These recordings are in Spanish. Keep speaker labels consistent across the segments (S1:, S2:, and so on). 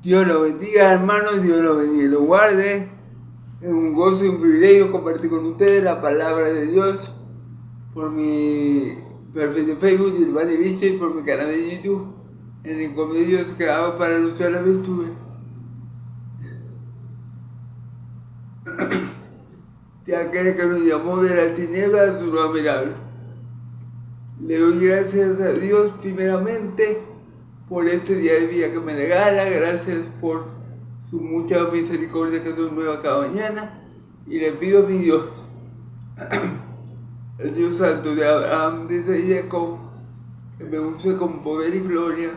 S1: Dios lo bendiga, hermanos, Dios lo bendiga y lo guarde. Es un gozo y un privilegio compartir con ustedes la palabra de Dios por mi perfil de Facebook, Dilvani Biche, y por mi canal de YouTube, en el Rincón de Dios, creado para anunciar la virtud. De aquel que nos llamó de la tiniebla a su luz admirable. Le doy gracias a Dios primeramente por este día de vida que me regala, gracias por su mucha misericordia que nos nueva cada mañana, y le pido a mi Dios, el Dios santo de Abraham, de Isaac y Jacob, que me use con poder y gloria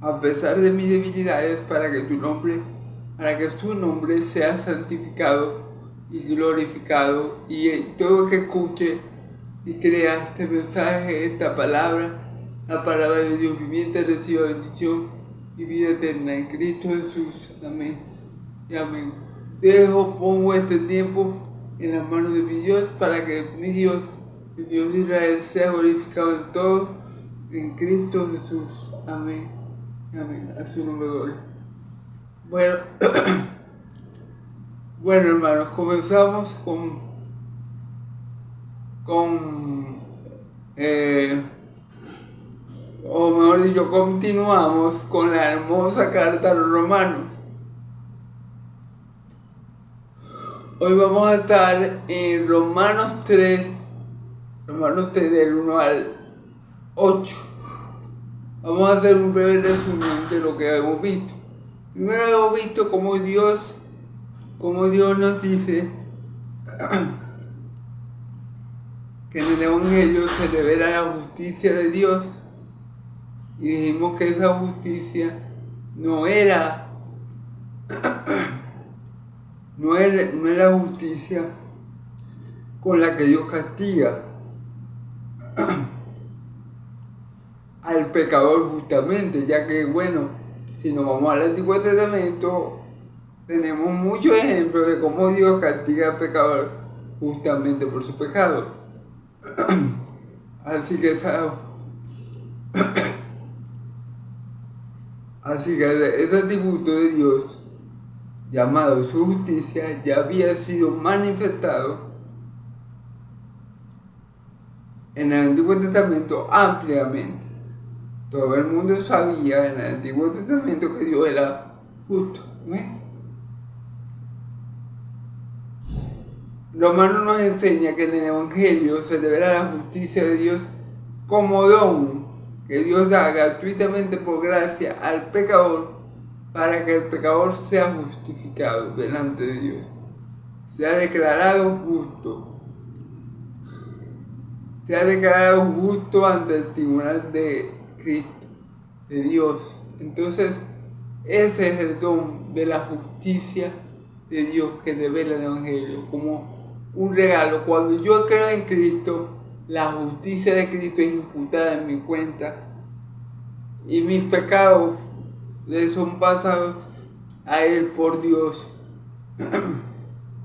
S1: a pesar de mis debilidades, para que su nombre sea santificado y glorificado, y todo el que escuche y crea este mensaje, esta palabra, la palabra de Dios viviente, reciba bendición y vida eterna en Cristo Jesús. Amén y amén. Pongo este tiempo en las manos de mi Dios, para que mi Dios, el Dios de Israel, sea glorificado en todo, en Cristo Jesús. Amén. Amén. A su nombre gloria. Bueno, hermanos, comenzamos o mejor dicho, continuamos con la hermosa carta a los romanos. Hoy vamos a estar en Romanos 3 del 1 al 8. Vamos a hacer un breve resumen de lo que hemos visto. Primero hemos visto cómo Dios nos dice que en el Evangelio se revela la justicia de Dios, y dijimos que esa justicia no era justicia con la que Dios castiga al pecador justamente, ya que, bueno, si nos vamos al Antiguo Testamento, tenemos muchos ejemplos de cómo Dios castiga al pecador justamente por su pecado. Así que ese atributo de Dios, llamado su justicia, ya había sido manifestado en el Antiguo Testamento ampliamente. Todo el mundo sabía en el Antiguo Testamento que Dios era justo. Romanos nos enseña que en el Evangelio se revela la justicia de Dios como don que Dios da gratuitamente por gracia al pecador, para que el pecador sea justificado delante de Dios, sea declarado justo ante el tribunal de Cristo, de Dios. Entonces, ese es el don de la justicia de Dios que revela el Evangelio como un regalo. Cuando yo creo en Cristo, la justicia de Cristo es imputada en mi cuenta, y mis pecados le son pasados a Él por Dios,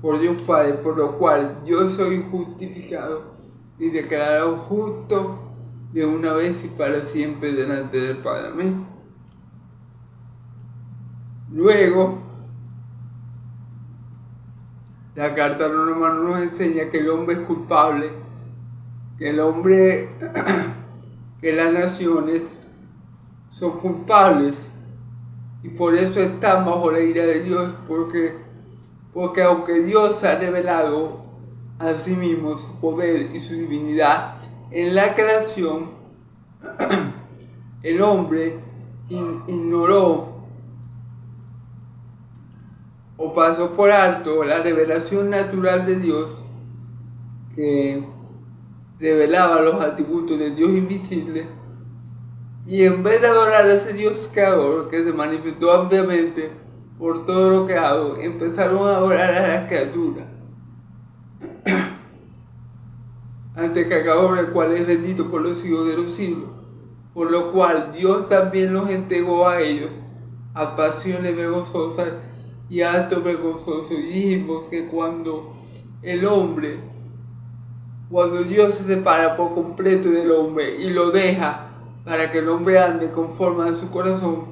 S1: por Dios Padre, por lo cual yo soy justificado y declarado justo de una vez y para siempre delante del Padre. Amén. Luego, la carta a los romanos nos enseña que el hombre es culpable, que las naciones son culpables, y por eso están bajo la ira de Dios, porque aunque Dios ha revelado a sí mismo su poder y su divinidad en la creación, el hombre ignoró o pasó por alto la revelación natural de Dios, que revelaba los atributos de Dios invisible, y en vez de adorar a ese Dios creador que se manifestó ampliamente por todo lo creado, empezaron a adorar a las criaturas, ante el creador, el cual es bendito por los siglos de los siglos, por lo cual Dios también los entregó a ellos a pasiones vergonzosas y actos vergonzosos. Y dijimos que cuando Dios se separa por completo del hombre y lo deja para que el hombre ande conforme a su corazón,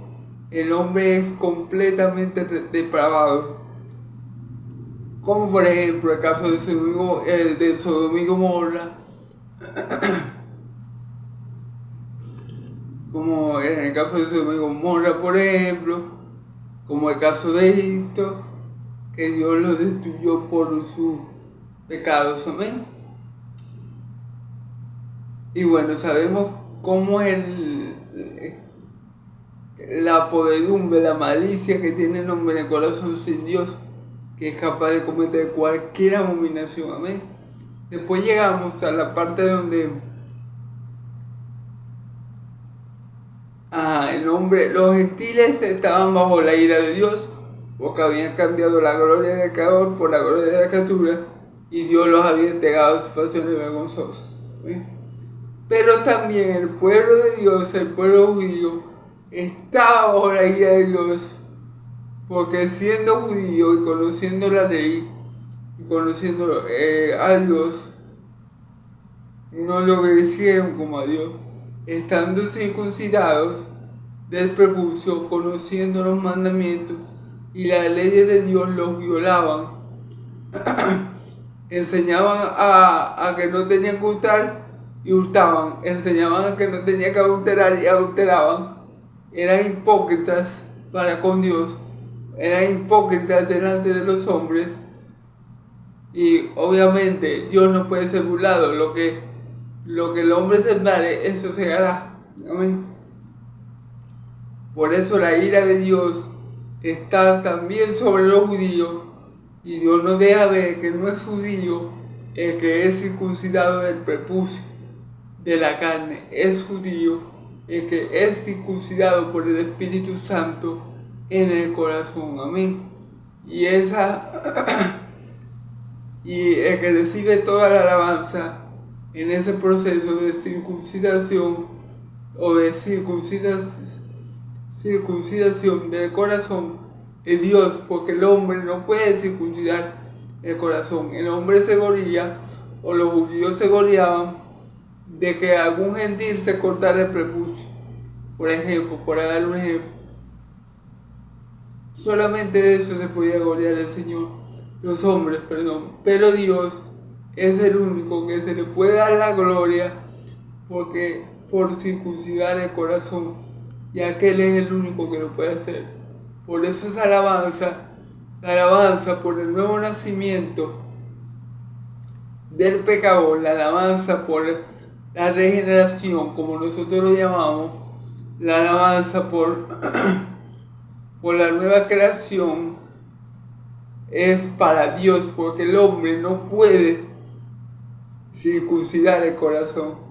S1: el hombre es completamente depravado. Como por ejemplo el caso de Sodoma y Gomorra, como en el caso de Sodoma y Gomorra, por ejemplo, como el caso de Egipto, que Dios los destruyó por sus pecados, amén. Y bueno, sabemos cómo la podredumbre, la malicia que tiene el hombre en el corazón sin Dios, que es capaz de cometer cualquier abominación, amén. Después llegamos a la parte donde los gentiles estaban bajo la ira de Dios, porque habían cambiado la gloria del Creador por la gloria de la criatura, y Dios los había entregado a situaciones vergonzosas, ¿sí? Pero también el pueblo de Dios, el pueblo judío, estaba bajo la ira de Dios, porque siendo judío y conociendo la ley, y conociendo a Dios, no lo obedecieron como a Dios, estando circuncidados del prepucio, conociendo los mandamientos y las leyes de Dios, los violaban. Enseñaban a que no tenían que hurtar y hurtaban. Enseñaban a que no tenían que adulterar y adulteraban. Eran hipócritas para con Dios. Eran hipócritas delante de los hombres. Y obviamente Dios no puede ser burlado. Lo que el hombre sembrare, eso segará. Amén. Por eso la ira de Dios está también sobre los judíos, y Dios no deja ver que no es judío el que es circuncidado del prepucio, de la carne. Es judío el que es circuncidado por el Espíritu Santo en el corazón. Amén. Y el que recibe toda la alabanza en ese proceso de circuncisión o de circuncisión del corazón es Dios, porque el hombre no puede circuncidar el corazón. El hombre se gloria, o los judíos se gloriaban, de que algún gentil se cortara el prepucio. Por ejemplo, por dar un ejemplo, solamente de eso se podía gloriar el Señor, los hombres, perdón. Pero Dios es el único que se le puede dar la gloria, porque por circuncidar el corazón, ya que Él es el único que lo puede hacer. Por eso es alabanza, la alabanza por el nuevo nacimiento del pecador, la alabanza por la regeneración, como nosotros lo llamamos, la alabanza por la nueva creación, es para Dios, porque el hombre no puede circuncidar el corazón.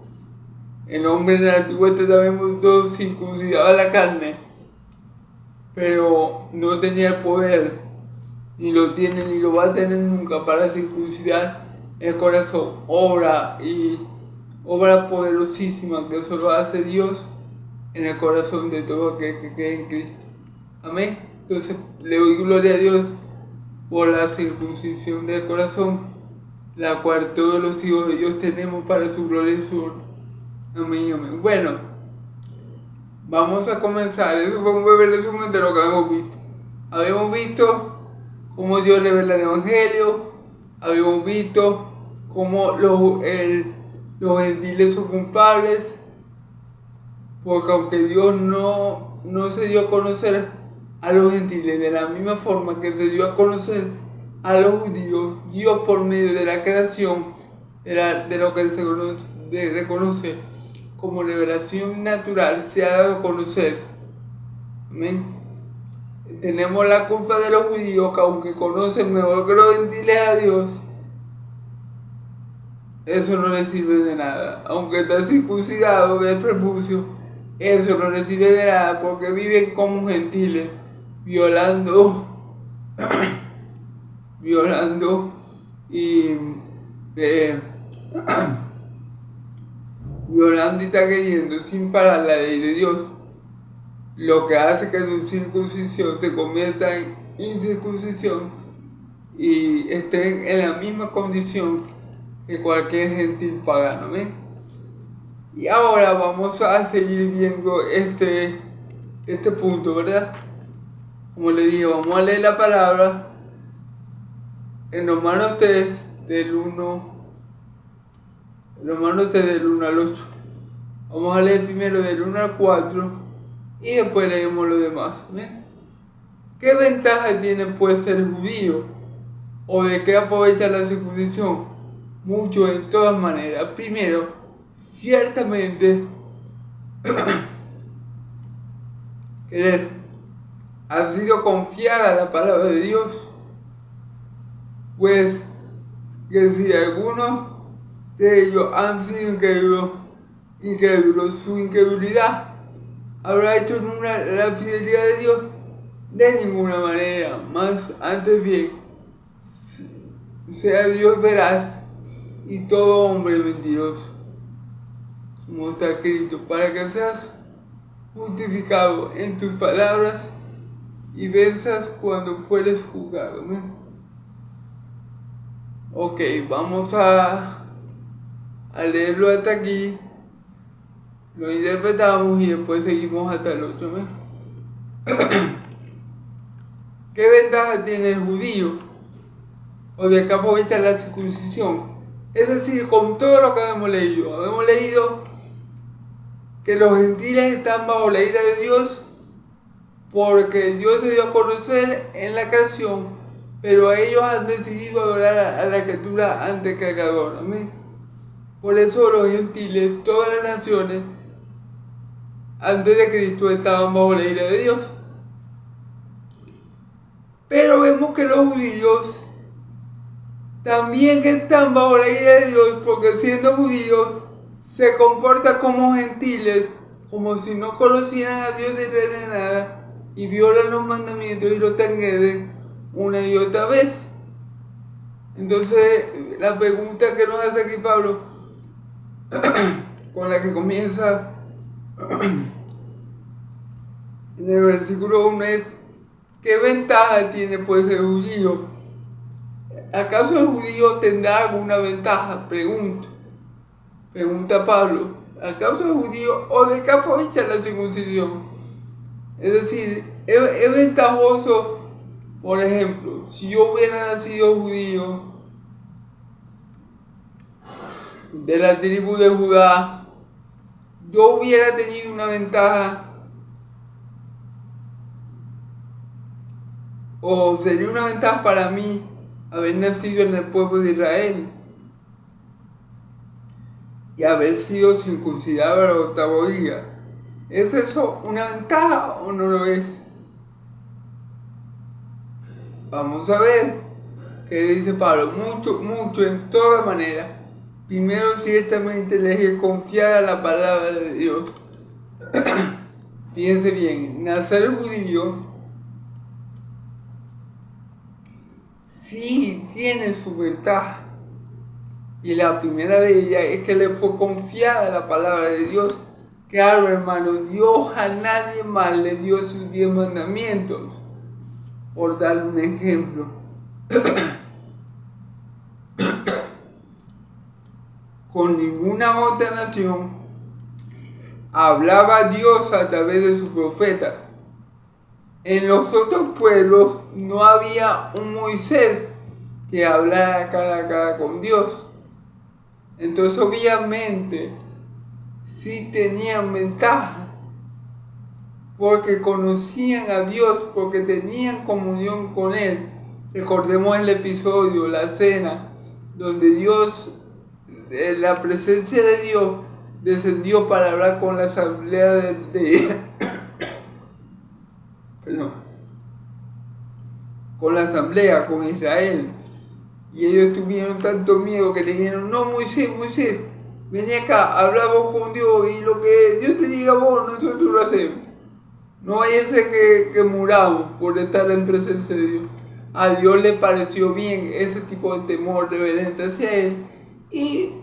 S1: El hombre en el Antiguo Testamento circuncidaba la carne, pero no tenía el poder, ni lo tiene ni lo va a tener nunca para circuncidar el corazón. Obra poderosísima que solo hace Dios en el corazón de todo aquel que cree en Cristo. Amén. Entonces le doy gloria a Dios por la circuncisión del corazón, la cual todos los hijos de Dios tenemos para su gloria y su honor. Amén, amén. Bueno, vamos a comenzar. Eso fue un breve resumen de lo que habíamos visto. Habíamos visto cómo Dios revela el Evangelio. Habíamos visto cómo los gentiles son culpables, porque aunque Dios no se dio a conocer a los gentiles de la misma forma que se dio a conocer a los judíos, Dios por medio de la creación, de lo que se reconoce como revelación natural, se ha dado a conocer. Amén. Tenemos la culpa de los judíos, que aunque conocen mejor que los gentiles a Dios, eso no les sirve de nada. Aunque están circuncidados del prepucio, eso no les sirve de nada, porque viven como gentiles, violando y violando y trayendo sin parar la ley de Dios, lo que hace que su circuncisión se convierta en incircuncisión y estén en la misma condición que cualquier gentil pagano. ¿Ven? Y ahora vamos a seguir viendo este este punto, ¿verdad? Como le dije, vamos a leer la palabra en Romanos 3, del 1 al 8. Vamos a leer primero del 1 al 4 y después leemos lo demás. ¿Bien? ¿Qué ventaja tiene pues ser judío? ¿O de qué aprovecha la circuncisión? Mucho en todas maneras. Primero, ciertamente, que ha sido confiada la palabra de Dios, pues que si algunos de ellos han sido incrédulos, su incredulidad habrá hecho nula la fidelidad de Dios. De ninguna manera, más antes bien, sea Dios veraz y todo hombre mentiroso, como está escrito, para que seas justificado en tus palabras y venzas cuando fueres juzgado. Ok, vamos a leerlo hasta aquí, lo interpretamos y después seguimos hasta el 8. ¿Qué ventaja tiene el judío? O de qué aprovecha la circuncisión. Es decir, con todo lo que hemos leído que los gentiles están bajo la ira de Dios porque Dios se dio a conocer en la creación, pero ellos han decidido adorar a la criatura antes que al Creador. Amén. Por eso los gentiles, todas las naciones, antes de Cristo estaban bajo la ira de Dios. Pero vemos que los judíos también están bajo la ira de Dios, porque siendo judíos se comportan como gentiles, como si no conocieran a Dios de nada, y violan los mandamientos y los transgreden una y otra vez. Entonces, la pregunta que nos hace aquí Pablo, con la que comienza en el versículo 1 es: ¿qué ventaja tiene pues el judío? ¿Acaso el judío tendrá alguna ventaja? Pregunta Pablo. ¿Acaso el judío o de qué aprovecha la circuncisión? Es decir, es ventajoso, por ejemplo, si yo hubiera nacido judío de la tribu de Judá, yo hubiera tenido una ventaja, o sería una ventaja para mí haber nacido en el pueblo de Israel y haber sido circuncidado al 8º día. ¿Es eso una ventaja o no lo es? Vamos a ver qué dice Pablo. Mucho, en toda manera. Primero, ciertamente les es confiar a la palabra de Dios. Fíjense bien, nacer judío sí tiene su ventaja. Y la primera de ellas es que le fue confiada la palabra de Dios. Claro, hermano, Dios a nadie más le dio sus 10 mandamientos. Por dar un ejemplo. Con ninguna otra nación hablaba Dios a través de sus profetas. En los otros pueblos no había un Moisés que hablara cara a cara con Dios. Entonces, obviamente, sí tenían ventaja, porque conocían a Dios, porque tenían comunión con Él. Recordemos el episodio, la cena, donde Dios, la presencia de Dios, descendió para hablar con la asamblea con Israel. Y ellos tuvieron tanto miedo que le dijeron: no, Moisés, ven acá, hablamos con Dios y lo que Dios te diga a vos, nosotros lo hacemos. No vaya a ser que muramos por estar en presencia de Dios. A Dios le pareció bien ese tipo de temor reverente hacia Él, y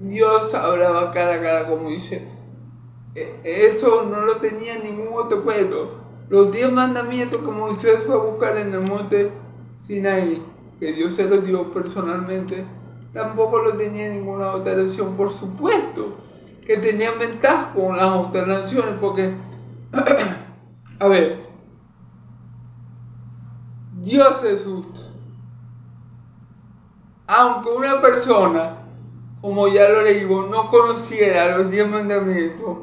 S1: Dios hablaba cara a cara con Moisés. Eso no lo tenía ningún otro pueblo. Los 10 mandamientos que Moisés fue a buscar en el monte Sinaí, que Dios se los dio personalmente, tampoco lo tenía ninguna otra nación. Por supuesto que tenían ventaja con las otras naciones, porque A ver, Dios es justo. Aunque una persona, como ya lo leímos, no conociera los 10 mandamientos,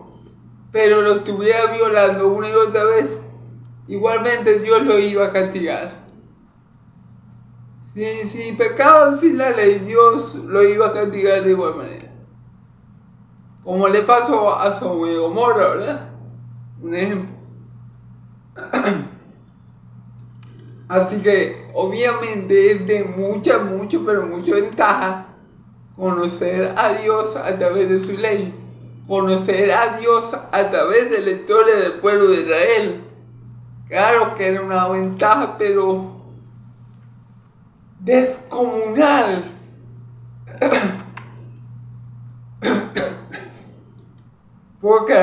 S1: pero lo estuviera violando una y otra vez, igualmente Dios lo iba a castigar. Si pecaba sin la ley, Dios lo iba a castigar de igual manera. Como le pasó a Sodoma y Gomorra, ¿verdad? Un ejemplo. Así que obviamente es de mucha ventaja conocer a Dios a través de su ley. Conocer a Dios a través de la historia del pueblo de Israel. Claro que era una ventaja, pero descomunal. Porque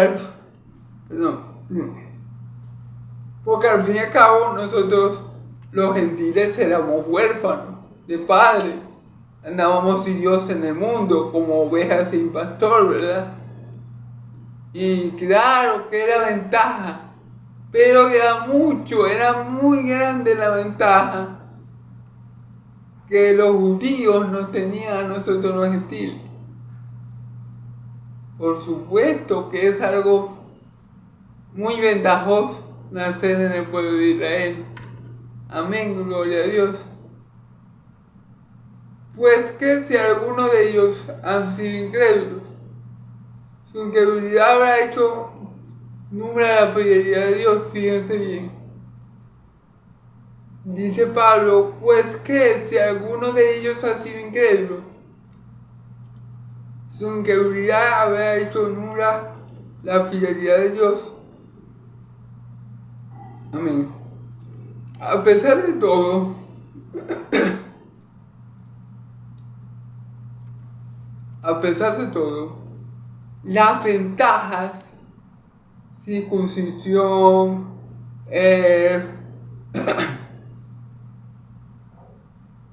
S1: al fin y al cabo nosotros los gentiles éramos huérfanos de padre. Andábamos sin Dios en el mundo como ovejas sin pastor, ¿verdad? Y claro que era ventaja, pero era muy grande la ventaja que los judíos nos tenían a nosotros los gentiles. Por supuesto que es algo muy ventajoso nacer en el pueblo de Israel. Amén, gloria a Dios. Pues que si algunos de ellos han sido incrédulos, su incredulidad habrá hecho nula la fidelidad de Dios, fíjense bien. Dice Pablo, pues que si alguno de ellos ha sido incrédulo, su incredulidad habrá hecho nula la fidelidad de Dios. Amén. A pesar de todo, las ventajas, circuncisión,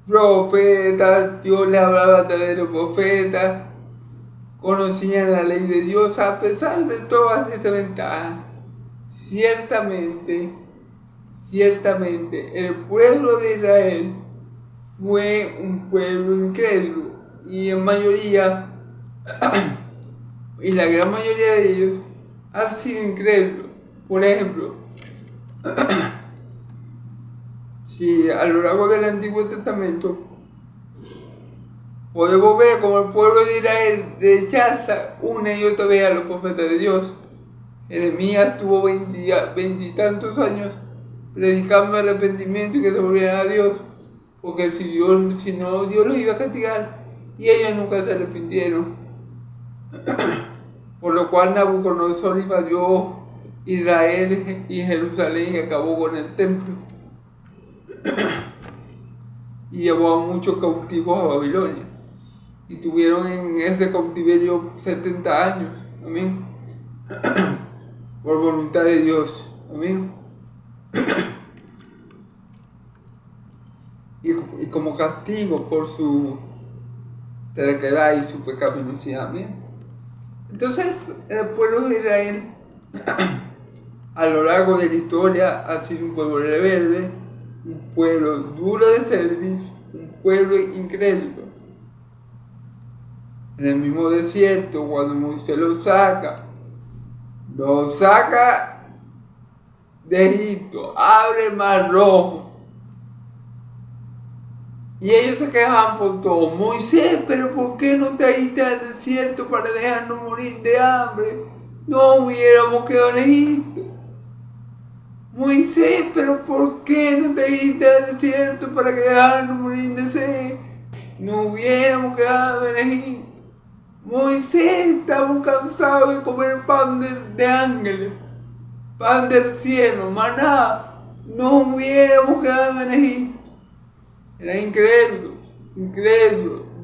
S1: profetas, Dios le hablaba a través de los profetas, conocían la ley de Dios. A pesar de todas esas ventajas, ciertamente el pueblo de Israel fue un pueblo incrédulo y en mayoría y la gran mayoría de ellos han sido incrédulos. Por ejemplo, si a lo largo del Antiguo Testamento podemos ver cómo el pueblo de Israel rechaza una y otra vez a los profetas de Dios. Jeremías tuvo 20 y tantos años predicando arrepentimiento y que se volvieran a Dios, porque si no, Dios los iba a castigar, y ellos nunca se arrepintieron. Por lo cual Nabucodonosor invadió Israel y Jerusalén y acabó con el templo. Y llevó a muchos cautivos a Babilonia. Y tuvieron en ese cautiverio 70 años. Amén. Por voluntad de Dios. Amén. Y como castigo por su terquedad y su pecaminosidad. Amén. Entonces, el pueblo de Israel, a lo largo de la historia, ha sido un pueblo rebelde, un pueblo duro de servicio, un pueblo incrédulo. En el mismo desierto, cuando Moisés lo saca de Egipto, abre el mar rojo. Y ellos se quejaban por todo. Moisés, pero ¿por qué no te fuiste al desierto para dejarnos morir de hambre? No hubiéramos quedado en Egipto. Moisés, pero ¿por qué no te fuiste al desierto para dejarnos morir de sed? No hubiéramos quedado en Egipto. Moisés, estamos cansados de comer pan de ángeles, pan del cielo, maná. No hubiéramos quedado en Egipto. Era incrédulo,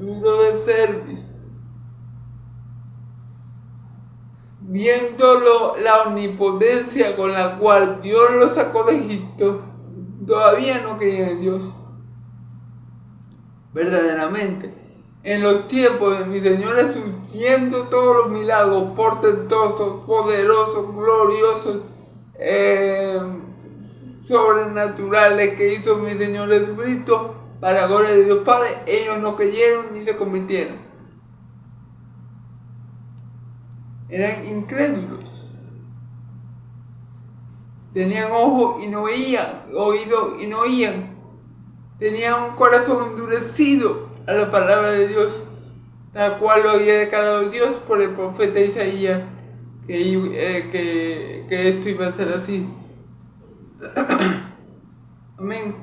S1: duro de servicio. Viendo la omnipotencia con la cual Dios los sacó de Egipto, todavía no creían en Dios. Verdaderamente, en los tiempos de mi Señor Jesús, viendo todos los milagros portentosos, poderosos, gloriosos, sobrenaturales que hizo mi Señor Jesucristo para la gloria de Dios Padre, ellos no creyeron ni se convirtieron. Eran incrédulos. Tenían ojos y no veían, oídos y no oían. Tenían un corazón endurecido a la palabra de Dios, tal cual lo había declarado Dios por el profeta Isaías, que esto iba a ser así. Amén.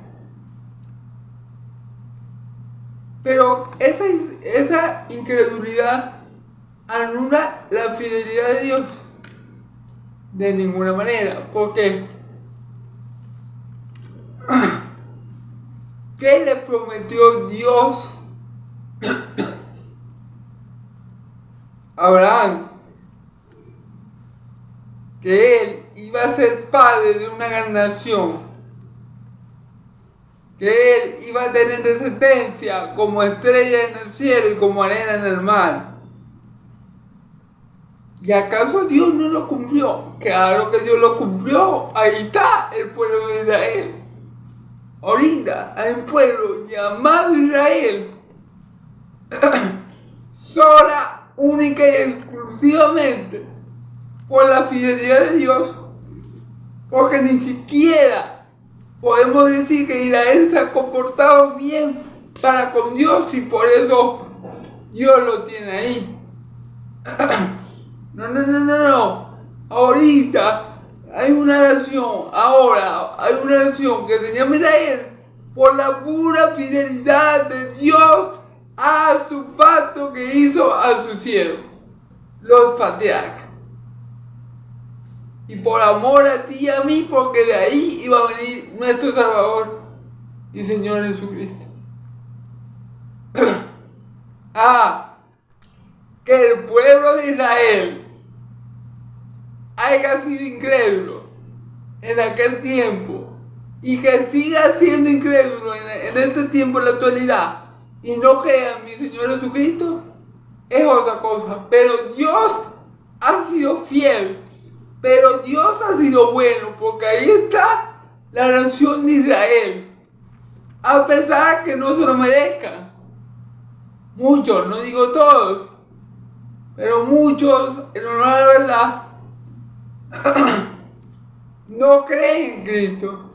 S1: Pero esa incredulidad anula la fidelidad de Dios. De ninguna manera. Porque ¿qué le prometió Dios a Abraham? Que él iba a ser padre de una gran nación, que él iba a tener descendencia como estrella en el cielo y como arena en el mar. ¿Y acaso Dios no lo cumplió? Claro que Dios lo cumplió. Ahí está el pueblo de Israel. Ahorita hay un pueblo llamado Israel, sola, única y exclusivamente por la fidelidad de Dios, porque ni siquiera podemos decir que Israel se ha comportado bien para con Dios y por eso Dios lo tiene ahí. No. Ahorita hay una nación, ahora hay una nación que se llama Israel por la pura fidelidad de Dios a su pacto que hizo a sus siervos, los patriarcas. Y por amor a ti y a mí, porque de ahí iba a venir nuestro Salvador y Señor Jesucristo. Que el pueblo de Israel haya sido incrédulo en aquel tiempo y que siga siendo incrédulo en este tiempo, en la actualidad, y no crea en mi Señor Jesucristo, es otra cosa. Pero Dios ha sido fiel, pero Dios ha sido bueno, porque ahí está la nación de Israel, a pesar que no se lo merezcan. Muchos, no digo todos, pero muchos, en honor a la verdad, no creen en Cristo.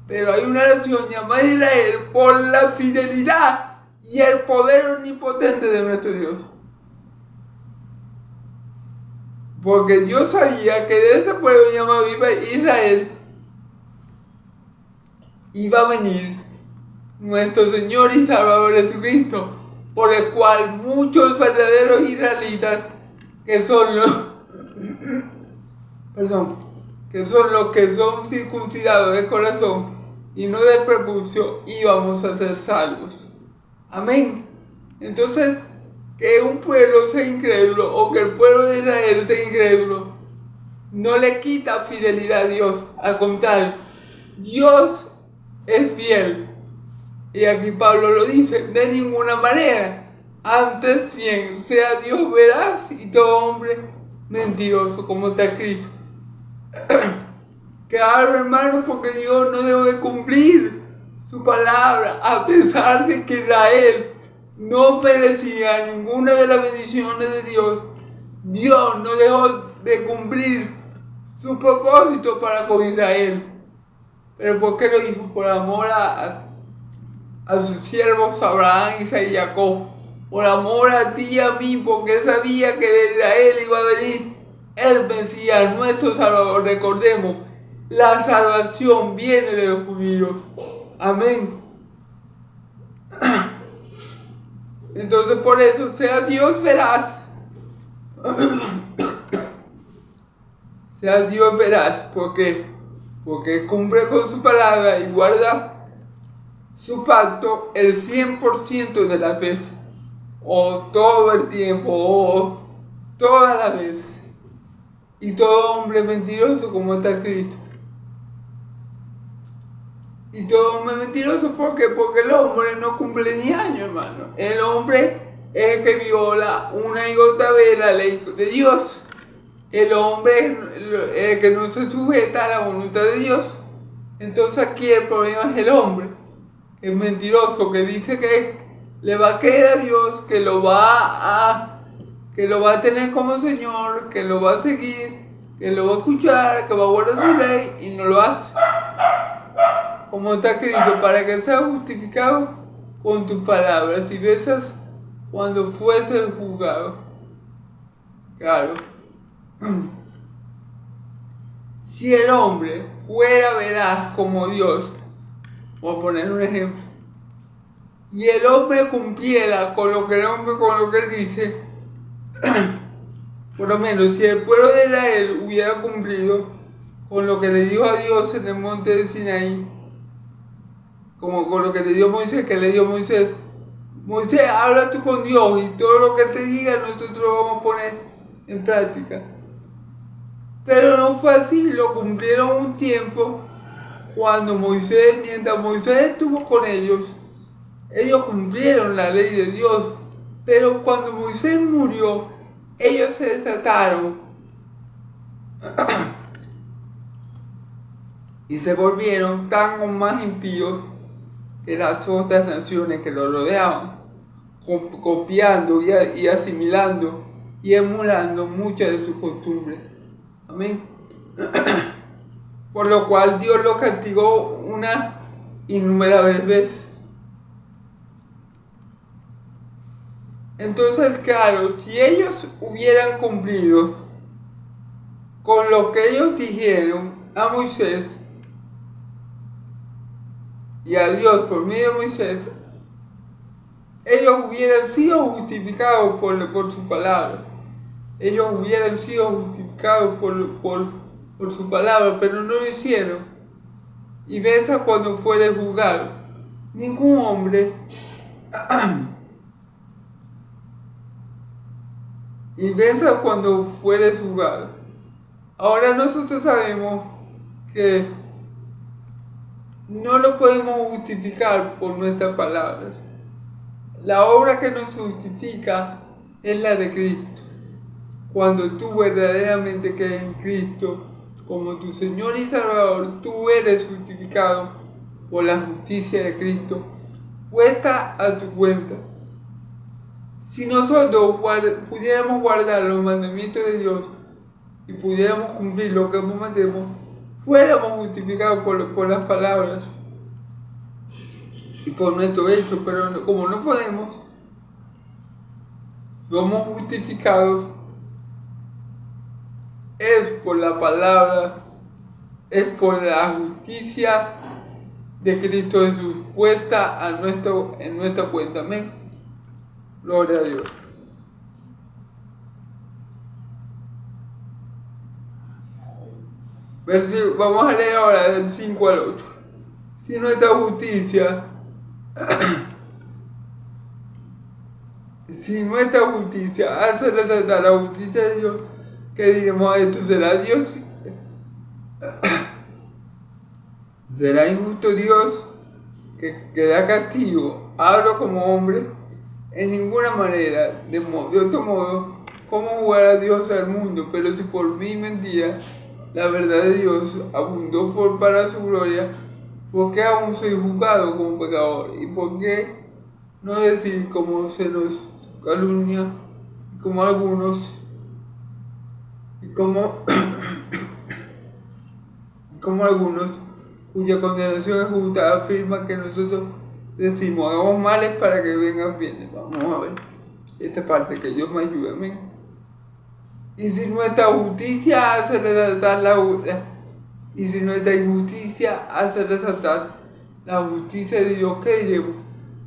S1: Pero hay una nación llamada Israel por la fidelidad y el poder omnipotente de nuestro Dios. Porque Dios sabía que de ese pueblo llamado Israel iba a venir nuestro Señor y Salvador Jesucristo, por el cual muchos verdaderos israelitas, que son los que son circuncidados de corazón y no de prepucio, íbamos a ser salvos. Amén. Entonces, que un pueblo sea incrédulo o que el pueblo de Israel sea incrédulo no le quita fidelidad a Dios. Al contrario, Dios es fiel. Y aquí Pablo lo dice, de ninguna manera. Antes bien, sea Dios veraz y todo hombre mentiroso, como está escrito. Claro, hermanos, porque Dios no debe cumplir su palabra, a pesar de que Israel no merecía ninguna de las bendiciones de Dios. Dios no dejó de cumplir su propósito para con Israel. Pero ¿por qué lo hizo? Por amor a sus siervos Abraham, Isaac y Jacob. Por amor a ti y a mí, porque sabía que de Israel iba a venir el Mesías, nuestro Salvador. Recordemos, la salvación viene de los judíos. Amén. Entonces por eso sea Dios veraz. Sea Dios veraz, porque cumple con su palabra y guarda su pacto el 100% de las veces, o todo el tiempo, o todas las veces. Y todo hombre mentiroso, como está escrito. Y todo hombre mentiroso, ¿por qué? Porque el hombre no cumple ni año, hermano. El hombre es el que viola una y otra vez la ley de Dios. el hombre que no se sujeta a la voluntad de Dios. Entonces aquí el problema es el hombre, que es mentiroso, que dice que le va a creer a Dios, que lo va a tener como Señor, que lo va a seguir, que lo va a escuchar, que va a guardar su ley y no lo hace. Como está escrito, para que seas justificado con tus palabras y besas cuando fueses juzgado. Claro. Si el hombre fuera veraz como Dios, por poner un ejemplo, y el hombre cumpliera con lo que él dice, por lo menos si el pueblo de Israel hubiera cumplido con lo que le dijo a Dios en el monte de Sinaí, como con lo que le dio Moisés, Moisés, habla tú con Dios y todo lo que te diga nosotros lo vamos a poner en práctica. Pero no fue así, lo cumplieron un tiempo mientras Moisés estuvo con ellos cumplieron la ley de Dios. Pero cuando Moisés murió, ellos se desataron y se volvieron tan o más impíos que las otras naciones que lo rodeaban, copiando y asimilando y emulando muchas de sus costumbres. Amén. Por lo cual Dios los castigó unas innumerables veces. Entonces, claro, si ellos hubieran cumplido con lo que ellos dijeron a Moisés y a Dios por medio de Moisés, ellos hubieran sido justificados por su palabra. Ellos hubieran sido justificados por su palabra, pero no lo hicieron. Y besa cuando fuere juzgado. Ningún hombre y besa cuando fuere juzgado. Ahora nosotros sabemos que no lo podemos justificar por nuestras palabras. La obra que nos justifica es la de Cristo. Cuando tú verdaderamente crees en Cristo como tu Señor y Salvador, tú eres justificado por la justicia de Cristo puesta a tu cuenta. Si nosotros pudiéramos guardar los mandamientos de Dios y pudiéramos cumplir lo que nos mandemos, fuéramos justificados por las palabras y por nuestro hecho, pero como no podemos, somos justificados es por la palabra, es por la justicia de Cristo Jesús puesta en nuestra cuenta. Amén. Gloria a Dios. Vamos a leer ahora del 5 al 8. Si nuestra justicia hace resaltar la justicia de Dios, ¿qué diremos a esto? ¿Será Dios? ¿Será injusto Dios que da castigo? Hablo como hombre. En ninguna manera, de otro modo, ¿cómo jugará Dios al mundo? Pero si por mi mentira la verdad de Dios abundó para su gloria, ¿por qué aún soy juzgado como pecador? ¿Y por qué no decir como se nos calumnia, como algunos, y como algunos cuya condenación es justa afirma que nosotros decimos hagamos males para que vengan bienes? Vamos a ver esta parte, que Dios me ayude. Amén. Y si nuestra justicia hace resaltar nuestra injusticia hace resaltar la justicia de Dios, ¿qué diremos?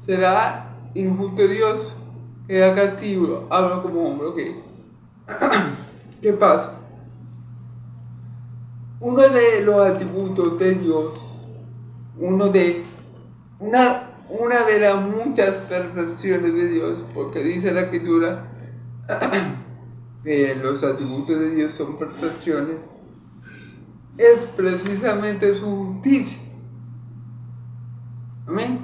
S1: ¿Será injusto Dios que da castigo? Hablo como hombre, ¿ok? ¿Qué pasa? Uno de los atributos de Dios, una de las muchas perfecciones de Dios, porque dice la Escritura que los atributos de Dios son perfecciones, es precisamente su justicia. Amén.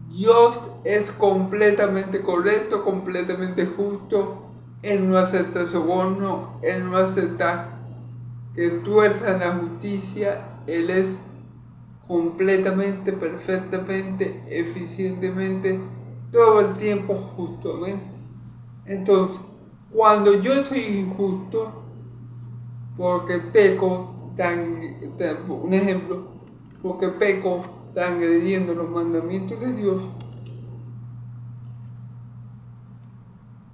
S1: Dios es completamente correcto, completamente justo Él no acepta soborno, Él no acepta que tuerzan la justicia. Él es completamente, perfectamente, eficientemente, todo el tiempo justo, ¿ven? Entonces, cuando yo soy injusto, porque peco, un ejemplo, porque peco transgrediendo los mandamientos de Dios,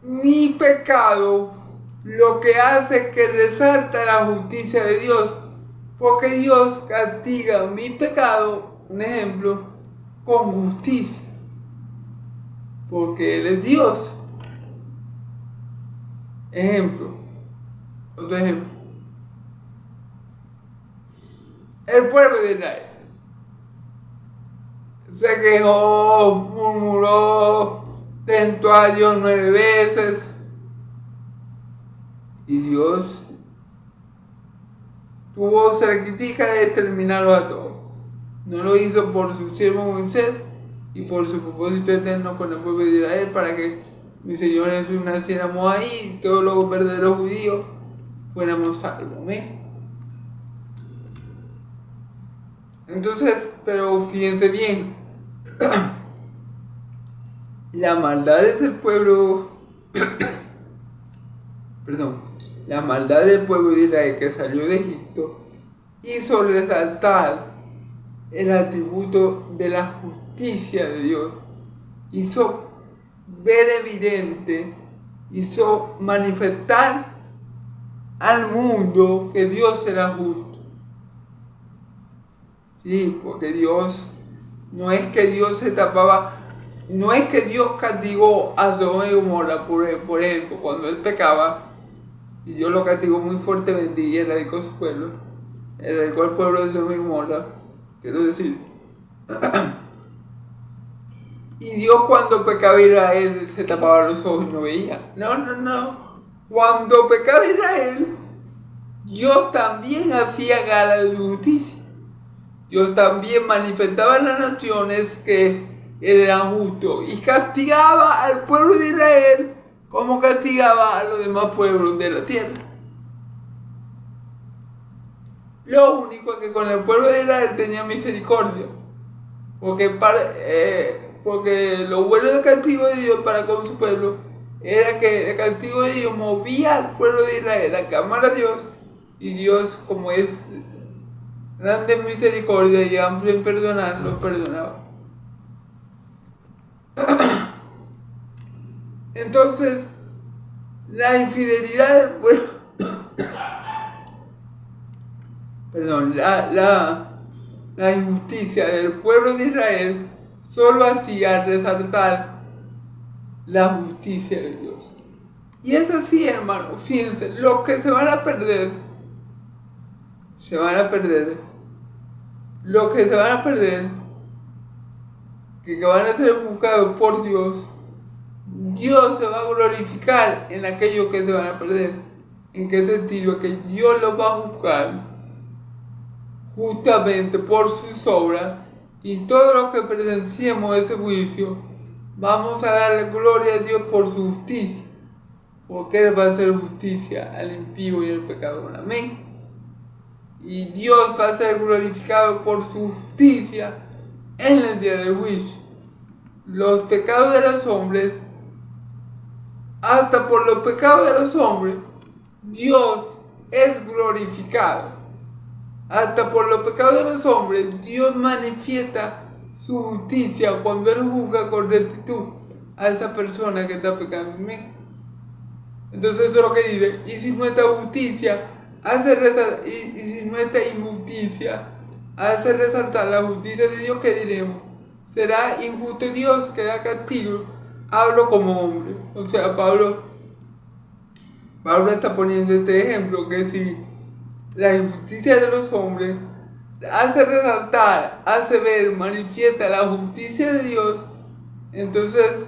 S1: mi pecado lo que hace es que resalta la justicia de Dios, porque Dios castiga mi pecado, un ejemplo, con justicia, porque Él es Dios. Ejemplo, otro ejemplo. El pueblo de Israel se quejó, murmuró, tentó a Dios 9 veces y Dios tuvo cerquitica de exterminarlos a todos. No lo hizo por su siervo Moisés y por su propósito eterno con el pueblo de Israel, para que mi Señor Jesús naciéramos ahí y todos los verdaderos judíos fuéramos salvos. ¿Amén? Entonces, pero fíjense bien, la maldad del pueblo, la maldad del pueblo de Israel que salió de Egipto hizo resaltar el atributo de la justicia de Dios, hizo ver evidente, hizo manifestar al mundo que Dios era justo. Sí, porque Dios, no es que Dios se tapaba, no es que Dios castigó a Sodoma y Gomorra, por ejemplo, cuando él pecaba, y Dios lo castigó muy fuertemente y erradicó a su pueblo, erradicó al pueblo de Sodoma y Gomorra, quiero decir. Y Dios, cuando pecaba Israel, se tapaba los ojos y no veía. No. Cuando pecaba Israel, Dios también hacía gala de su justicia. Dios también manifestaba en las naciones que Él era justo y castigaba al pueblo de Israel como castigaba a los demás pueblos de la tierra. Lo único es que con el pueblo de Israel tenía misericordia, porque lo bueno del castigo de Dios para con su pueblo era que el castigo de Dios movía al pueblo de Israel a clamar a Dios, y Dios, como es grande en misericordia y amplio en perdonar, los perdonaba. Entonces, la infidelidad del pueblo, la injusticia del pueblo de Israel solo hacía resaltar la justicia de Dios. Y es así, hermano, fíjense, los que se van a perder, los que se van a perder, que van a ser buscados por Dios, Dios se va a glorificar en aquellos que se van a perder. ¿En qué sentido? Que Dios los va a buscar justamente por sus obras, y todos los que presenciemos ese juicio vamos a darle gloria a Dios por su justicia, porque Él va a hacer justicia al impío y al pecador. Amén. Y Dios va a ser glorificado por su justicia en el día del juicio. Los pecados de los hombres, hasta por los pecados de los hombres, Dios es glorificado. Hasta por los pecados de los hombres, Dios manifiesta su justicia cuando Él juzga con rectitud a esa persona que está pecando. Entonces eso es lo que dice. Y si nuestra justicia hace resaltar, y si nuestra injusticia hace resaltar la justicia de Dios, ¿qué diremos? ¿Será injusto Dios que da castigo? Hablo como hombre. O sea, Pablo está poniendo este ejemplo, que si la injusticia de los hombres hace resaltar, hace ver, manifiesta la justicia de Dios, entonces,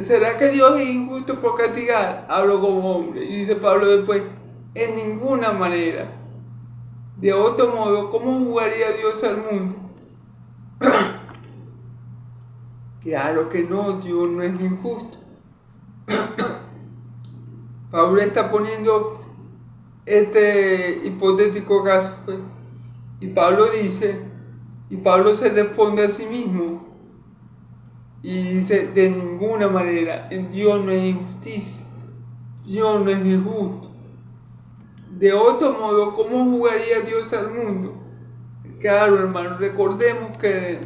S1: ¿será que Dios es injusto por castigar? Hablo como hombre. Y dice Pablo después, en ninguna manera. De otro modo, ¿cómo jugaría Dios al mundo? Claro que no, Dios no es injusto. Pablo está poniendo este hipotético caso, pues, y Pablo se responde a sí mismo y dice, de ninguna manera, en Dios no hay injusticia, Dios no es injusto. De otro modo, ¿cómo jugaría Dios al mundo? Claro, hermano, recordemos que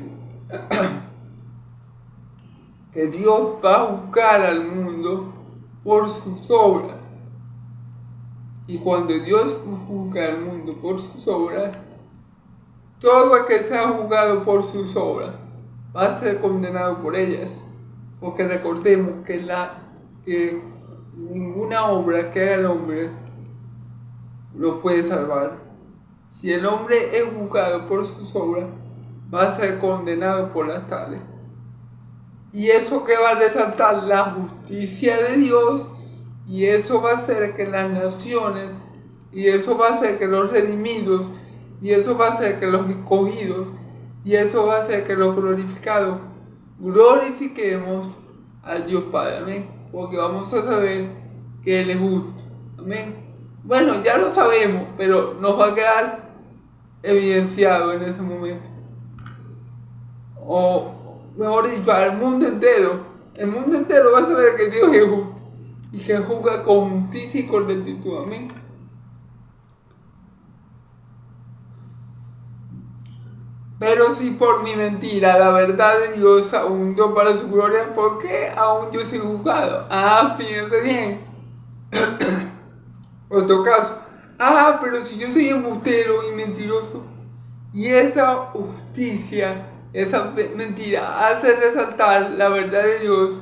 S1: Dios va a juzgar al mundo por sus obras. Y cuando Dios juzga al mundo por sus obras, todo el que sea juzgado por sus obras va a ser condenado por ellas. Porque recordemos que ninguna obra que haga el hombre lo puede salvar. Si el hombre es juzgado por sus obras, va a ser condenado por las tales. Y eso que va a resaltar la justicia de Dios, y eso va a hacer que las naciones, y eso va a hacer que los redimidos, y eso va a hacer que los escogidos, y eso va a hacer que los glorificados glorifiquemos al Dios Padre, amén, porque vamos a saber que Él es justo, amén. Bueno, ya lo sabemos, pero nos va a quedar evidenciado en ese momento. O mejor dicho, el mundo entero va a saber que Dios es justo y que juzga con justicia y con rectitud, amén. Pero si por mi mentira la verdad de Dios abundó para su gloria, ¿por qué aún yo soy juzgado? Fíjense bien. Otro caso. Pero si yo soy embustero y mentiroso, y esa justicia, esa mentira hace resaltar la verdad de Dios,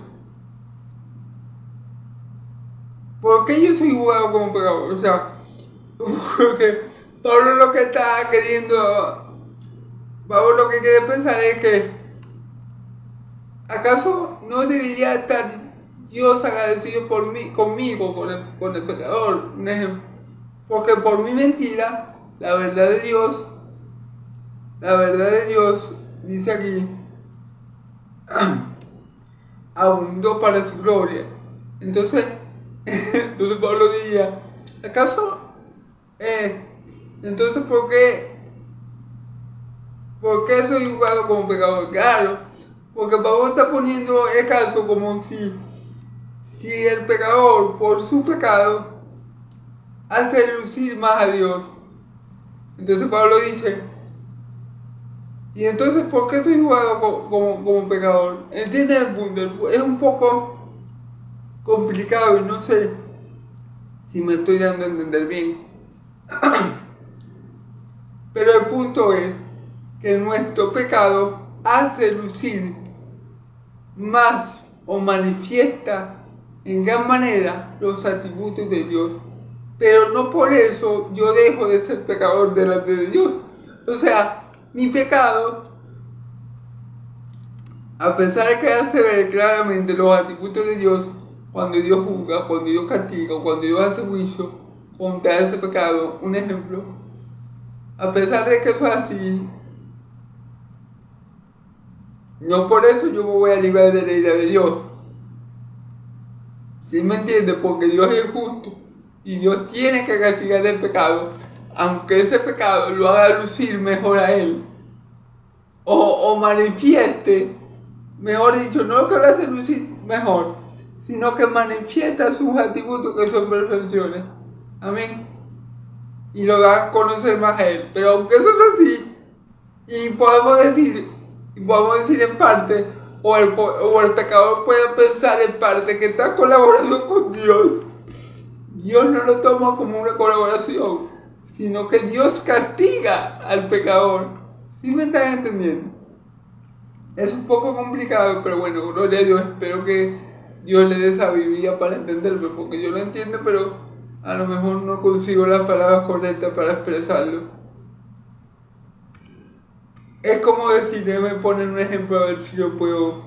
S1: ¿por qué yo soy juzgado como pecador? O sea, porque Pablo lo que está queriendo, Pablo lo que quiere pensar es que ¿acaso no debería estar Dios agradecido conmigo, con el pecador? Un ejemplo. Porque por mi mentira, la verdad de Dios, dice aquí, abundó para su gloria. Entonces Pablo diría, ¿acaso? Entonces, ¿por qué soy juzgado como pecador? Claro, porque Pablo está poniendo el caso como si el pecador, por su pecado, hace lucir más a Dios. Entonces Pablo dice, ¿y entonces por qué soy juzgado como pecador? ¿Entiende el punto? Es un poco complicado y no sé si me estoy dando a entender bien. Pero el punto es que nuestro pecado hace lucir más o manifiesta en gran manera los atributos de Dios. Pero no por eso yo dejo de ser pecador delante de Dios. O sea, mi pecado, a pesar de que hace ver claramente los atributos de Dios, cuando Dios juzga, cuando Dios castiga, cuando Dios hace juicio contra ese pecado, un ejemplo, a pesar de que eso es así, no por eso yo me voy a librar de la ira de Dios. ¿Sí me entiendes? Porque Dios es justo y Dios tiene que castigar el pecado, aunque ese pecado lo haga lucir mejor a Él. O manifieste, mejor dicho, no lo que lo hace lucir mejor, sino que manifiesta sus atributos que son perfecciones. Amén. Y lo da a conocer más a Él. Pero aunque eso es así, y podemos decir en parte, o el pecador puede pensar en parte que está colaborando con Dios. Dios no lo toma como una colaboración, sino que Dios castiga al pecador. ¿Sí me están entendiendo? Es un poco complicado, pero bueno, gloria a Dios. Espero que Dios le dé sabiduría para entenderlo, porque yo lo entiendo, pero a lo mejor no consigo las palabras correctas para expresarlo. Es como decir, déjame poner un ejemplo a ver si yo puedo.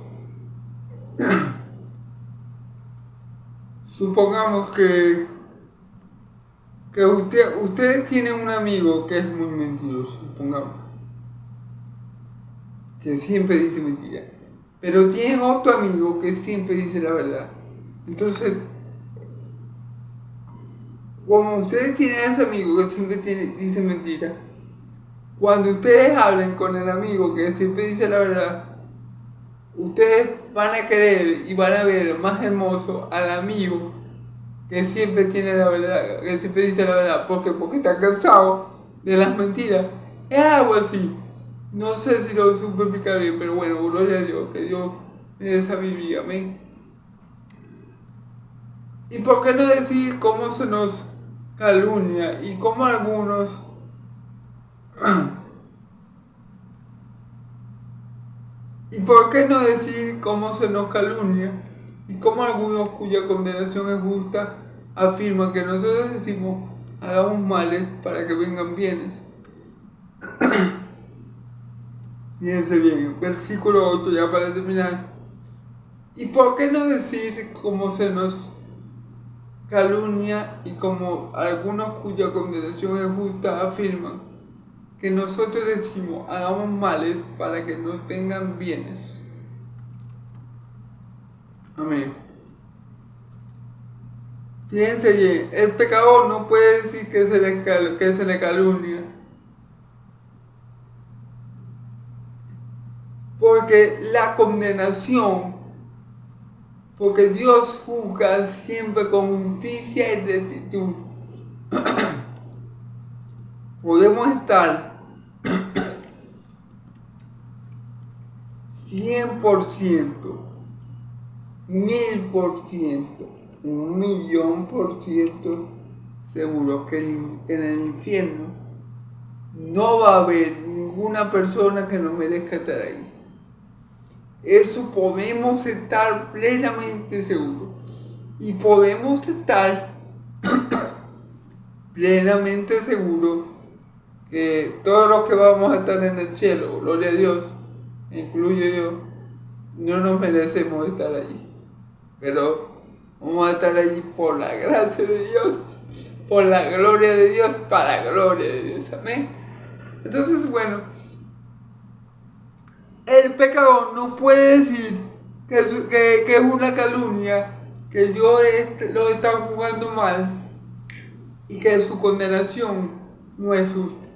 S1: Supongamos que ustedes tienen un amigo que es muy mentiroso, supongamos, que siempre dice mentira, pero tienen otro amigo que siempre dice la verdad. Entonces, como ustedes tienen a ese amigo que siempre dice mentira, cuando ustedes hablen con el amigo que siempre dice la verdad, ustedes van a querer y van a ver más hermoso al amigo que siempre tiene la verdad, que siempre dice la verdad, porque está cansado de las mentiras. Es algo así. No sé si lo supe explicar bien, pero bueno, gloria a Dios, que Dios me dé sabiduría, amén. ¿Y por qué no decir cómo se nos calumnia y cómo algunos ¿Y por qué no decir cómo se nos calumnia y cómo algunos cuya condenación es justa afirman que nosotros decimos hagamos males para que vengan bienes? Fíjense bien, versículo 8 ya para terminar. ¿Y por qué no decir cómo se nos calumnia y como algunos cuya condenación es justa afirman que nosotros decimos hagamos males para que nos vengan bienes? Amén. Fíjense bien, el pecador no puede decir que se le calumnia, porque la condenación, porque Dios juzga siempre con justicia y rectitud. Podemos estar 100%, 1000%, 1.000.000% seguros que en el infierno no va a haber ninguna persona que no merezca estar ahí. Eso podemos estar plenamente seguros. Y podemos estar plenamente seguros que todos los que vamos a estar en el cielo, gloria a Dios, incluyo yo, no nos merecemos estar allí. Pero vamos a estar allí por la gracia de Dios, por la gloria de Dios, para la gloria de Dios. Amén. Entonces, bueno, el pecador no puede decir que es una calumnia, que yo lo he estado jugando mal y que su condenación no es justa.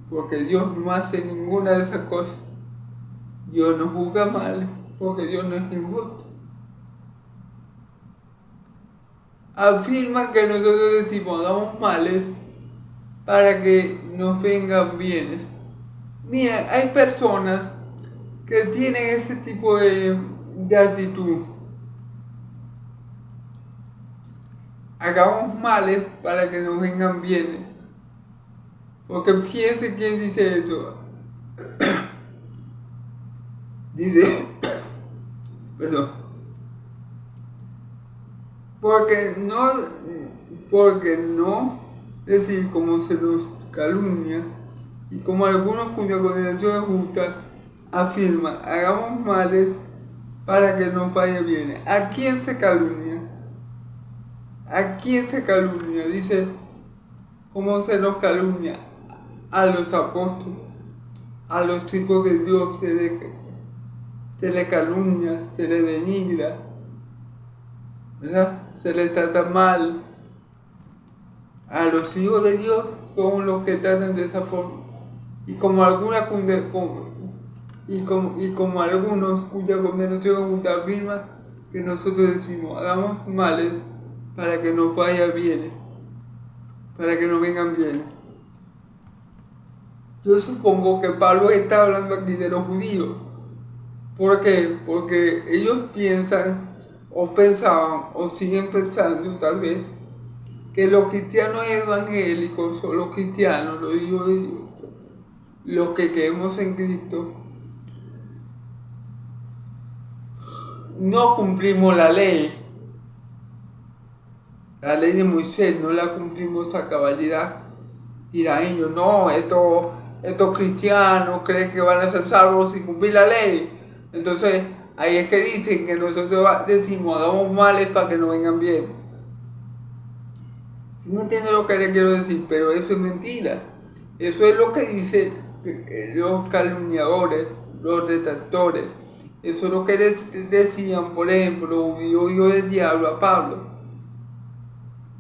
S1: Porque Dios no hace ninguna de esas cosas. Dios no juzga mal porque Dios no es injusto. Afirman que nosotros decimos hagamos males para que nos vengan bienes. Mira, hay personas que tienen ese tipo de actitud. Hagamos males para que nos vengan bienes. Porque fíjense quién dice esto. Dice, perdón. Porque no decir como se nos calumnia y como algunos cuya condenación es justa afirman, hagamos males para que nos vaya bien. ¿A quién se calumnia? ¿A quién se calumnia? Dice, ¿cómo se nos calumnia? A los apóstoles, a los hijos de Dios se le calumnia, se le denigra, ¿verdad? Se le trata mal. A los hijos de Dios son los que tratan de esa forma. Y como algunos cuya condenación afirma que nosotros decimos hagamos males para que nos vaya bien, para que nos vengan bien. Yo supongo que Pablo está hablando aquí de los judíos. ¿Por qué? Porque ellos piensan o pensaban o siguen pensando tal vez que los cristianos evangélicos son los cristianos, los hijos de Dios, los que creemos en Cristo, no cumplimos la ley de Moisés, no la cumplimos a cabalidad. Dirán ellos, no, estos cristianos creen que van a ser salvos sin cumplir la ley. Entonces, ahí es que dicen que nosotros decimos, hagamos males para que nos vengan bien. No entiendo lo que les quiero decir, pero eso es mentira. Eso es lo que dicen los calumniadores, los detractores. Eso es lo que decían, por ejemplo, los hijos del diablo a Pablo.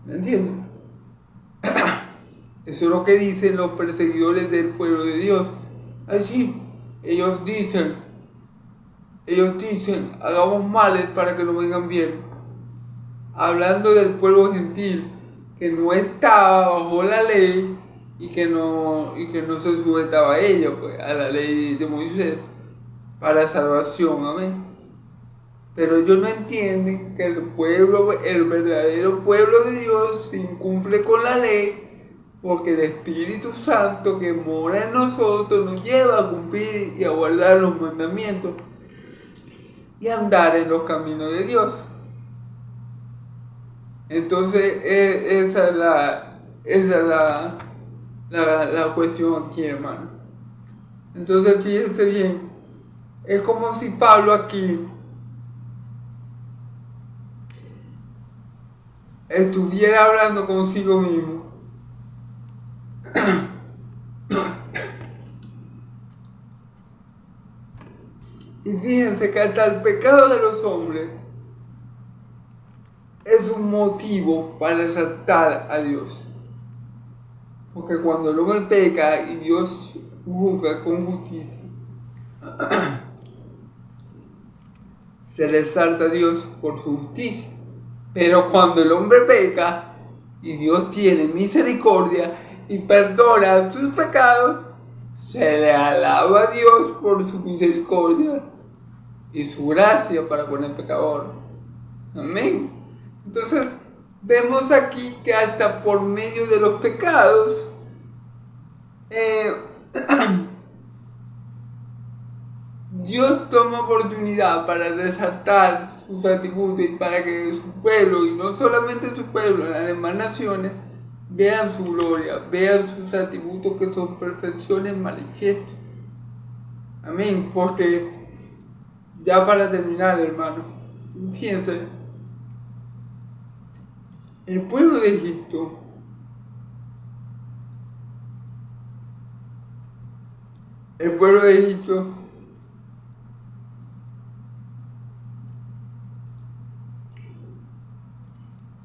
S1: ¿Me entiendes? Eso es lo que dicen los perseguidores del pueblo de Dios. Así, ellos dicen, hagamos males para que nos vengan bien. Hablando del pueblo gentil, que no estaba bajo la ley y que no se sujetaba a ella, pues, a la ley de Moisés, para salvación, amén. Pero ellos no entienden que el verdadero pueblo de Dios se incumple con la ley, porque el Espíritu Santo que mora en nosotros nos lleva a cumplir y a guardar los mandamientos y a andar en los caminos de Dios. Entonces esa es la cuestión aquí, hermano. Entonces fíjense bien, es como si Pablo aquí estuviera hablando consigo mismo. Y fíjense que hasta el pecado de los hombres es un motivo para exaltar a Dios. Porque cuando el hombre peca y Dios juzga con justicia, se le exalta a Dios por su justicia. Pero cuando el hombre peca y Dios tiene misericordia y perdona sus pecados, se le alaba a Dios por su misericordia y su gracia para con el pecador. Amén. Entonces, vemos aquí que hasta por medio de los pecados, Dios toma oportunidad para resaltar sus atributos y para que su pueblo, y no solamente su pueblo, las demás naciones, vean su gloria, vean sus atributos que son perfecciones manifiestas. Amén. Porque, ya para terminar, hermano, fíjense, el pueblo de Egipto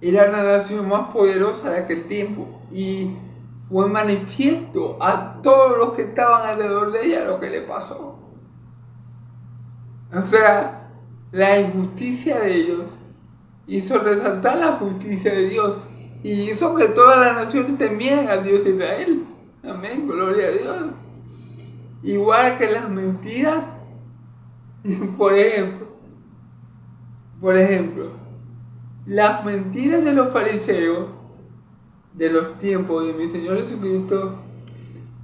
S1: era la nación más poderosa de aquel tiempo y fue manifiesto a todos los que estaban alrededor de ella lo que le pasó. O sea, la injusticia de ellos hizo resaltar la justicia de Dios y hizo que todas las naciones temieran al Dios de Israel. Amén, gloria a Dios. Igual que las mentiras, por ejemplo, las mentiras de los fariseos de los tiempos de mi Señor Jesucristo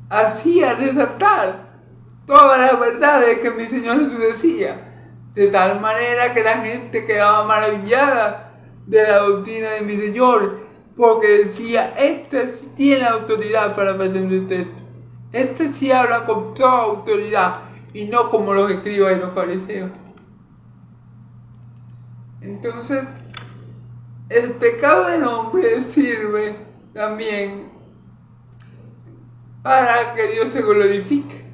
S1: hacían resaltar todas las verdades que mi Señor Jesús decía, de tal manera que la gente quedaba maravillada de la doctrina de mi Señor, porque decía, este sí tiene autoridad para pretender esto, este sí habla con toda autoridad y no como los escribas y los fariseos. Entonces, el pecado del hombre sirve también para que Dios se glorifique,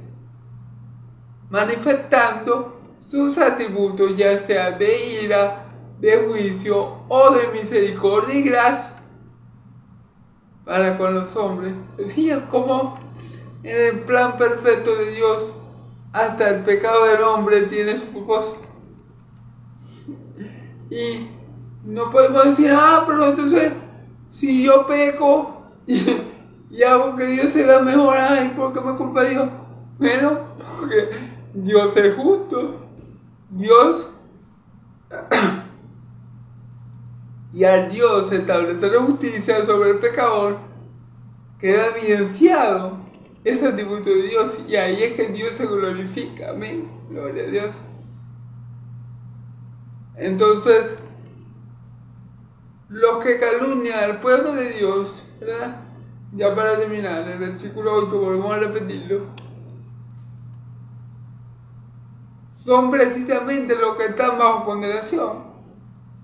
S1: manifestando sus atributos, ya sea de ira, de juicio o de misericordia y gracia para con los hombres. Fíjense cómo en el plan perfecto de Dios hasta el pecado del hombre tiene su propósito. Y no podemos decir, pero entonces si yo peco y hago que Dios se vea mejor, ¿por qué me culpa Dios? Bueno, porque Dios es justo. Dios, y al Dios establecer la justicia sobre el pecador, queda evidenciado ese atributo de Dios, y ahí es que Dios se glorifica. Amén, gloria a Dios. Entonces, los que calumnian al pueblo de Dios, ¿verdad? Ya para terminar, en el versículo 8, volvemos a repetirlo, son precisamente los que están bajo condenación.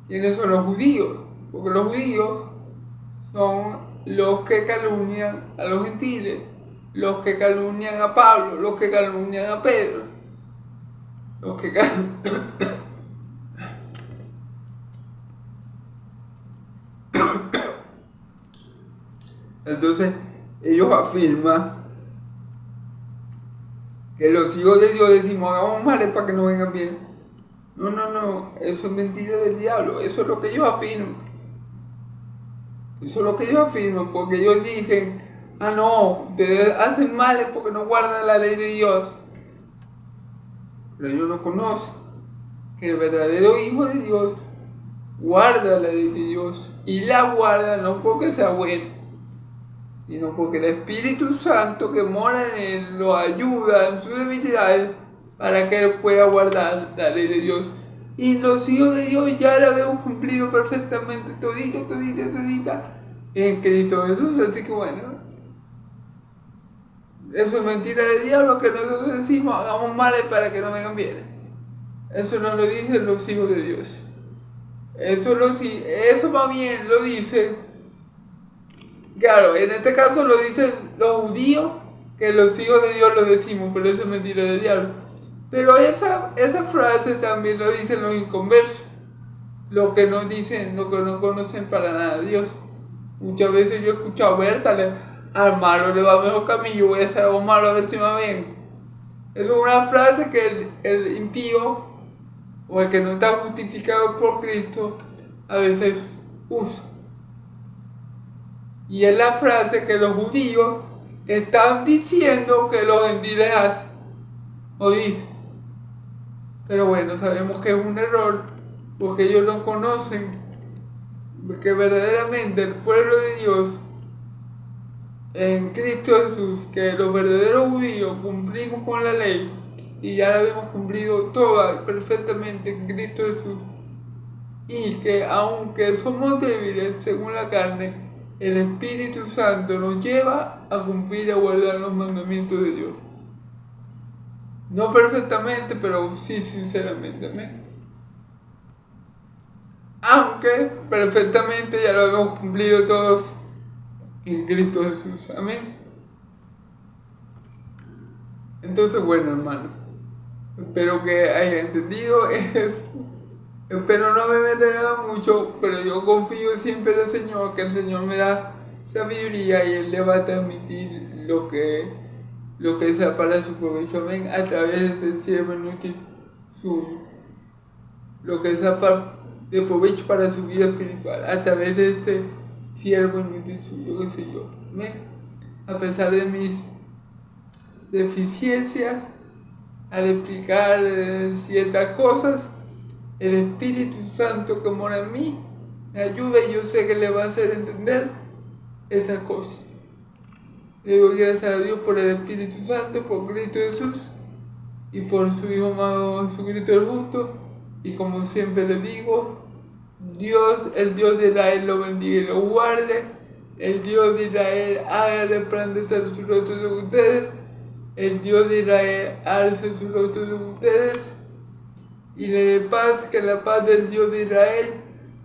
S1: ¿Quiénes son los judíos? Porque los judíos son los que calumnian a los gentiles, los que calumnian a Pablo, los que calumnian a Pedro, los que Entonces, ellos afirman que los hijos de Dios decimos hagamos males para que no vengan bien. No, eso es mentira del diablo, eso es lo que ellos afirman. Eso es lo que ellos afirman, porque ellos dicen, no, ustedes hacen males porque no guardan la ley de Dios. Pero ellos no conocen que el verdadero Hijo de Dios guarda la ley de Dios y la guarda no porque sea bueno, sino porque el Espíritu Santo que mora en él lo ayuda en sus debilidades para que él pueda guardar la ley de Dios. Y los hijos de Dios ya la habíamos cumplido perfectamente, todita en Cristo Jesús. Así que bueno, eso es mentira del diablo, que nosotros decimos hagamos males para que no vengan bien. Eso no lo dicen los hijos de Dios. Eso más bien lo dicen, claro, en este caso lo dicen los judíos, que los hijos de Dios lo decimos, pero eso es mentira del diablo. Pero esa frase también lo dicen los inconversos, los que no dicen, los que no conocen para nada a Dios. Muchas veces yo he escuchado, Bertale, al malo le va mejor que a mí, yo voy a hacer algo malo a ver si me va bien. Eso es una frase que el impío o el que no está justificado por Cristo a veces usa. Y es la frase que los judíos están diciendo que los gentiles hacen o dicen. Pero bueno, sabemos que es un error porque ellos no conocen que verdaderamente el pueblo de Dios en Cristo Jesús, que los verdaderos judíos cumplimos con la ley y ya la habíamos cumplido toda perfectamente en Cristo Jesús, y que aunque somos débiles según la carne, el Espíritu Santo nos lleva a cumplir y a guardar los mandamientos de Dios. No perfectamente, pero sí sinceramente, amén. Aunque perfectamente ya lo hemos cumplido todos en Cristo Jesús, amén. Entonces, bueno, hermano, espero que haya entendido esto. Espero no me meterá mucho, pero yo confío siempre en el Señor, que el Señor me da sabiduría y Él le va a transmitir lo que sea para su provecho, amén, a través del siervo inútil suyo. Lo que sea de provecho para su vida espiritual, a través de este siervo inútil suyo, que soy yo, amén. A pesar de mis deficiencias al explicar ciertas cosas, el Espíritu Santo que mora en mí me ayuda y yo sé que le va a hacer entender estas cosas. Le doy gracias a Dios por el Espíritu Santo, por Cristo Jesús y por su Hijo amado Jesucristo el justo. Y como siempre le digo, Dios, el Dios de Israel, lo bendiga y lo guarde. El Dios de Israel haga resplandecer su rostro sobre ustedes. El Dios de Israel alce su rostro sobre ustedes y le dé paz, que la paz del Dios de Israel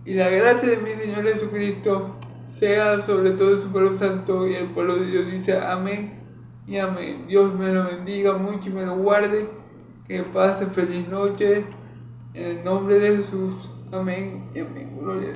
S1: y la gracia de mi Señor Jesucristo sea sobre todo su pueblo santo. Y el pueblo de Dios dice amén y amén. Dios me lo bendiga mucho y me lo guarde. Que pase feliz noche en el nombre de Jesús. Amén y amén. Gloria a Dios.